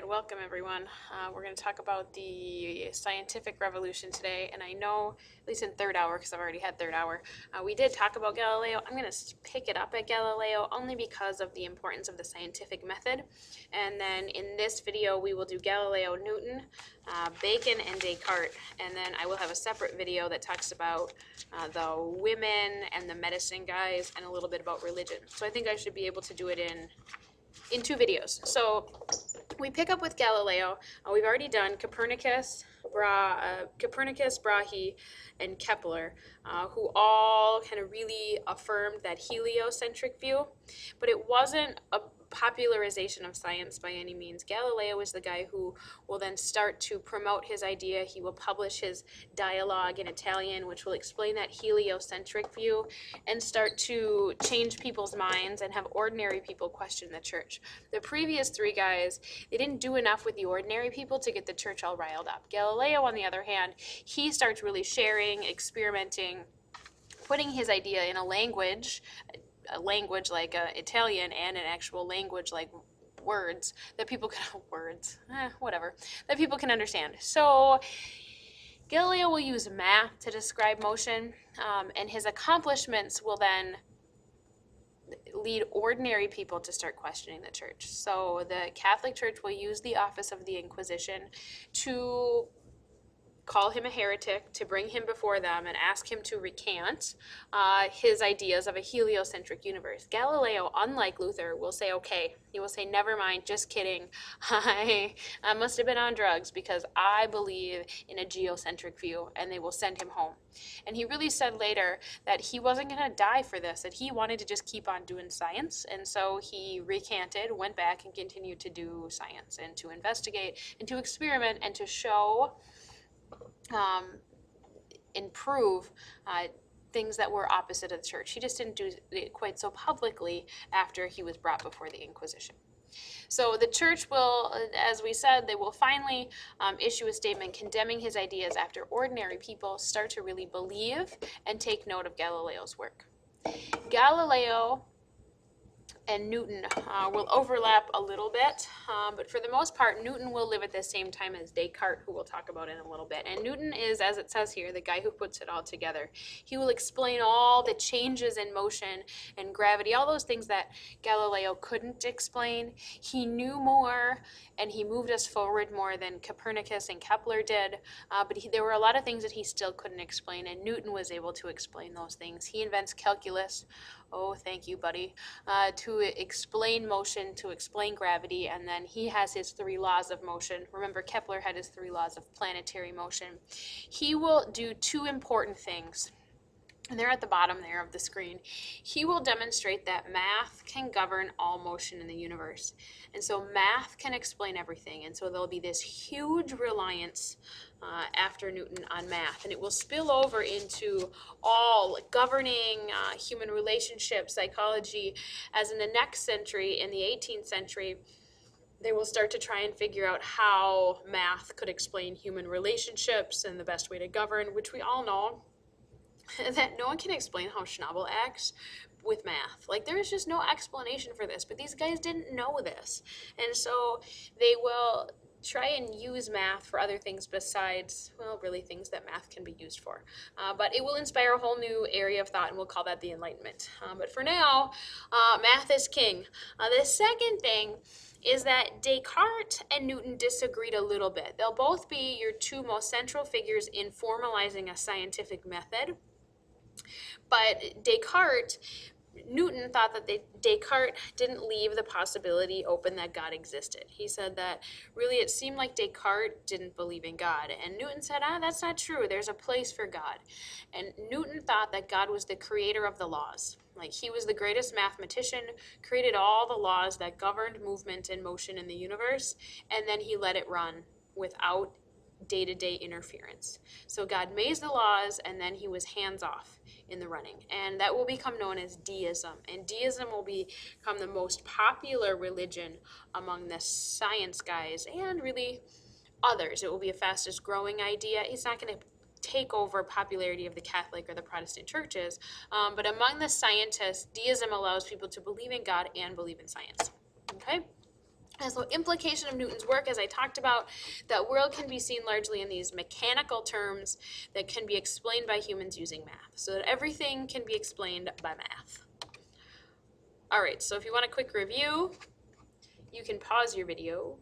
right, welcome everyone. We're going to talk about the scientific revolution today, and I know, at least in third hour, because I've already had third hour, we did talk about Galileo. I'm going to pick it up at Galileo only because of the importance of the scientific method. And then in this video, we will do Galileo, Newton, Bacon, and Descartes. And then I will have a separate video that talks about the women and the medicine guys and a little bit about religion. So I think I should be able to do it in two videos. So we pick up with Galileo. We've already done Copernicus, Brahe, and Kepler, who all kind of really affirmed that heliocentric view, but it wasn't a popularization of science by any means. Galileo is the guy who will then start to promote his idea. He will publish his dialogue in Italian, which will explain that heliocentric view and start to change people's minds and have ordinary people question the church. The previous three guys, they didn't do enough with the ordinary people to get the church all riled up. Galileo, on the other hand, he starts really sharing, experimenting, putting his idea in a language like Italian and an actual language like words that people can that people can understand. So Galileo will use math to describe motion, and his accomplishments will then lead ordinary people to start questioning the church. So the Catholic Church will use the office of the Inquisition to call him a heretic, to bring him before them and ask him to recant his ideas of a heliocentric universe. Galileo, unlike Luther, will say, okay, he will say, never mind, just kidding. I must have been on drugs because I believe in a geocentric view, and they will send him home. And he really said later that he wasn't going to die for this, that he wanted to just keep on doing science, and so he recanted, went back, and continued to do science and to investigate and to experiment and to show and prove things that were opposite of the church. He just didn't do it quite so publicly after he was brought before the Inquisition. So the church will, as we said, they will finally issue a statement condemning his ideas after ordinary people start to really believe and take note of Galileo's work. Galileo and Newton will overlap a little bit, but for the most part, Newton will live at the same time as Descartes, who we'll talk about in a little bit. And Newton is, as it says here, the guy who puts it all together. He will explain all the changes in motion and gravity, all those things that Galileo couldn't explain. He knew more, and he moved us forward more than Copernicus and Kepler did, but there were a lot of things that he still couldn't explain, and Newton was able to explain those things. He invents calculus. Oh, thank you, buddy. To explain motion, to explain gravity, and then he has his three laws of motion. Remember, Kepler had his three laws of planetary motion. He will do two important things, and they're at the bottom there of the screen. He will demonstrate that math can govern all motion in the universe. And so math can explain everything, and so there'll be this huge reliance after Newton on math, and it will spill over into all governing human relationships, psychology, as in the next century, in the 18th century, they will start to try and figure out how math could explain human relationships and the best way to govern, which we all know that no one can explain how Schnabel acts with math. Like, there is just no explanation for this, but these guys didn't know this. And so they will try and use math for other things besides, well, really things that math can be used for. But it will inspire a whole new area of thought, and we'll call that the Enlightenment. But for now, math is king. The second thing is that Descartes and Newton disagreed a little bit. They'll both be your two most central figures in formalizing a scientific method. But Newton thought that Descartes didn't leave the possibility open that God existed. He said that really it seemed like Descartes didn't believe in God. And Newton said, that's not true. There's a place for God. And Newton thought that God was the creator of the laws. Like, he was the greatest mathematician, created all the laws that governed movement and motion in the universe, and then he let it run without day-to-day interference. So God made the laws, and then he was hands-off in the running. And that will become known as deism. And deism will become the most popular religion among the science guys and really others. It will be the fastest growing idea. It's not going to take over popularity of the Catholic or the Protestant churches, but among the scientists, deism allows people to believe in God and believe in science. Okay? And so implication of Newton's work, as I talked about, that world can be seen largely in these mechanical terms that can be explained by humans using math. So that everything can be explained by math. All right, so if you want a quick review, you can pause your video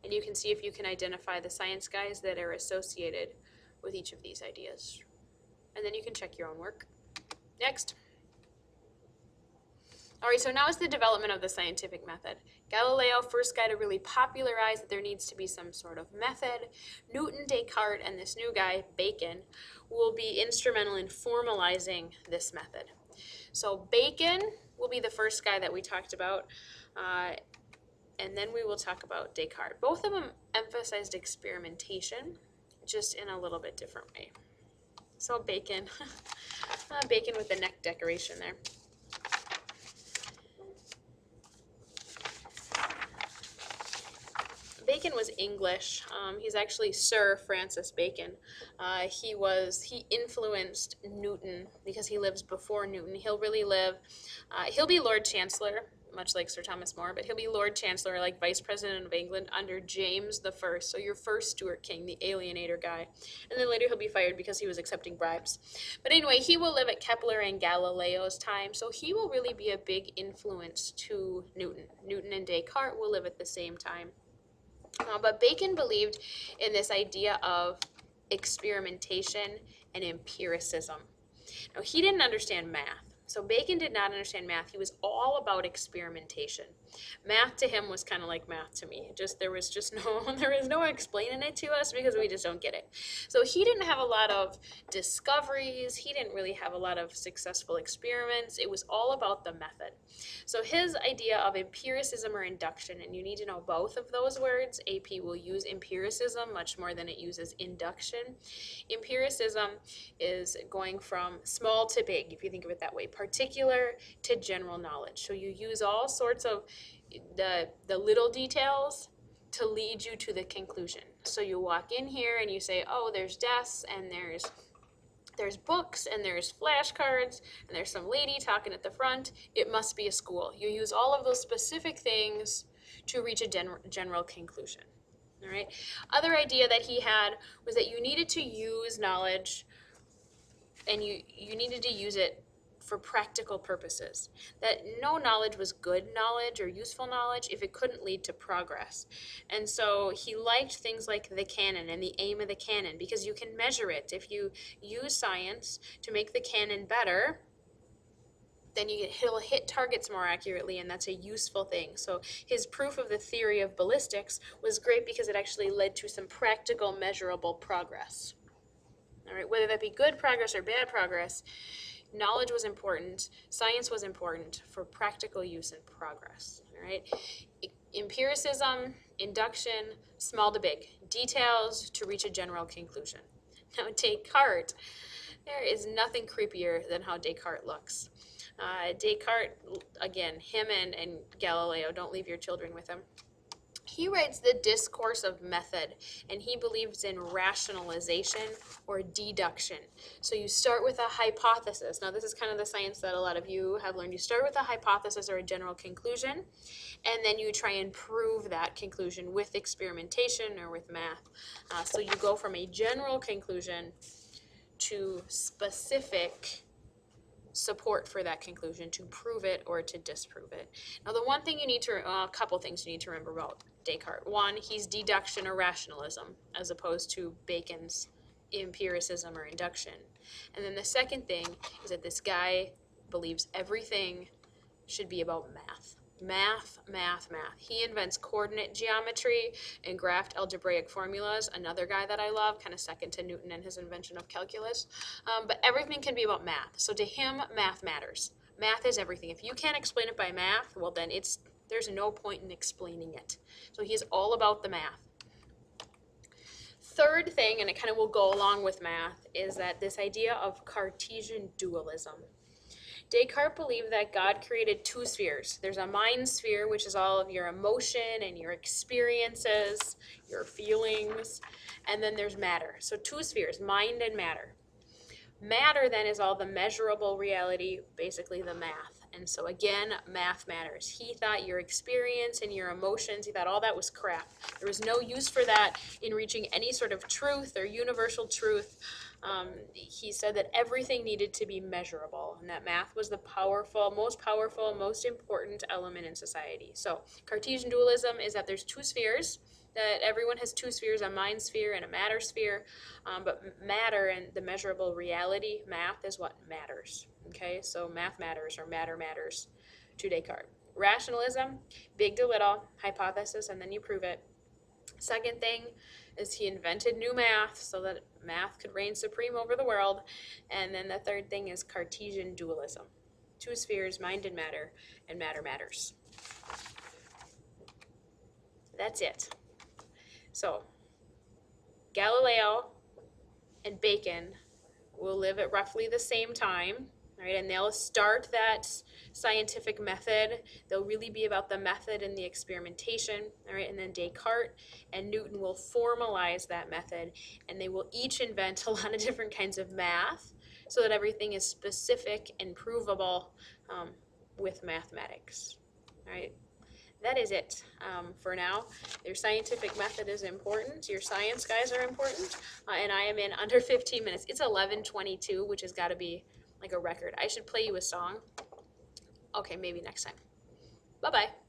and you can see if you can identify the science guys that are associated with each of these ideas. And then you can check your own work. Next. All right, so now is the development of the scientific method. Galileo, first guy to really popularize that there needs to be some sort of method. Newton, Descartes, and this new guy, Bacon, will be instrumental in formalizing this method. So Bacon will be the first guy that we talked about, and then we will talk about Descartes. Both of them emphasized experimentation, just in a little bit different way. So Bacon, Bacon with the neck decoration there. Bacon was English. He's actually Sir Francis Bacon. He influenced Newton because he lives before Newton. He'll really live, he'll be Lord Chancellor, much like Sir Thomas More, but he'll be Lord Chancellor, like Vice President of England under James I, so your first Stuart king, the alienator guy. And then later he'll be fired because he was accepting bribes. But anyway, he will live at Kepler and Galileo's time, so he will really be a big influence to Newton. Newton and Descartes will live at the same time. But Bacon believed in this idea of experimentation and empiricism. Now, he didn't understand math. So Bacon did not understand math. He was all about experimentation. Math to him was kind of like math to me. There was no explaining it to us because we just don't get it. So he didn't have a lot of discoveries. He didn't really have a lot of successful experiments. It was all about the method. So his idea of empiricism or induction, and you need to know both of those words. AP will use empiricism much more than it uses induction. Empiricism is going from small to big, if you think of it that way, particular to general knowledge. So you use all sorts of the little details to lead you to the conclusion. So you walk in here and you say, oh, there's desks and there's books and there's flashcards and there's some lady talking at the front. It must be a school. You use all of those specific things to reach a general conclusion. All right. Other idea that he had was that you needed to use knowledge and you needed to use it for practical purposes. That no knowledge was good knowledge or useful knowledge if it couldn't lead to progress. And so he liked things like the canon and the aim of the canon because you can measure it. If you use science to make the canon better, then he'll hit targets more accurately, and that's a useful thing. So his proof of the theory of ballistics was great because it actually led to some practical, measurable progress. All right, whether that be good progress or bad progress, knowledge was important, science was important for practical use and progress. All right, empiricism, induction, small to big, details to reach a general conclusion. Now Descartes, there is nothing creepier than how Descartes looks. Descartes, again, him and Galileo, don't leave your children with him. He writes the Discourse of Method, and he believes in rationalization or deduction. So you start with a hypothesis. Now, this is kind of the science that a lot of you have learned. You start with a hypothesis or a general conclusion, and then you try and prove that conclusion with experimentation or with math. So you go from a general conclusion to specific support for that conclusion to prove it or to disprove it. Now, the one thing you need to, a couple things you need to remember about Descartes. One, he's deduction or rationalism as opposed to Bacon's empiricism or induction. And then the second thing is that this guy believes everything should be about math. Math, math, math. He invents coordinate geometry and graphed algebraic formulas, another guy that I love, kind of second to Newton and his invention of calculus. But everything can be about math. So to him, math matters. Math is everything. If you can't explain it by math, well then there's no point in explaining it. So he's all about the math. Third thing, and it kind of will go along with math, is that this idea of Cartesian dualism. Descartes believed that God created two spheres. There's a mind sphere, which is all of your emotion and your experiences, your feelings, and then there's matter. So two spheres, mind and matter. Matter then is all the measurable reality, basically the math. And so again, math matters. He thought your experience and your emotions, he thought all that was crap. There was no use for that in reaching any sort of truth or universal truth. He said that everything needed to be measurable, and that math was the most important element in society. So Cartesian dualism is that there's two spheres, that everyone has two spheres, a mind sphere and a matter sphere, but matter and the measurable reality, math, is what matters. Okay, so math matters, or matter matters to Descartes. Rationalism, big to little, hypothesis, and then you prove it. Second thing is he invented new math so that math could reign supreme over the world. And then the third thing is Cartesian dualism. Two spheres, mind and matter matters. That's it. So Galileo and Bacon will live at roughly the same time, right? And they'll start that scientific method. They'll really be about the method and the experimentation, all right? And then Descartes and Newton will formalize that method, and they will each invent a lot of different kinds of math so that everything is specific and provable with mathematics, all right? That is it for now. Your scientific method is important. Your science guys are important. And I am in under 15 minutes. It's 11:22, which has got to be like a record. I should play you a song. Okay, maybe next time. Bye-bye.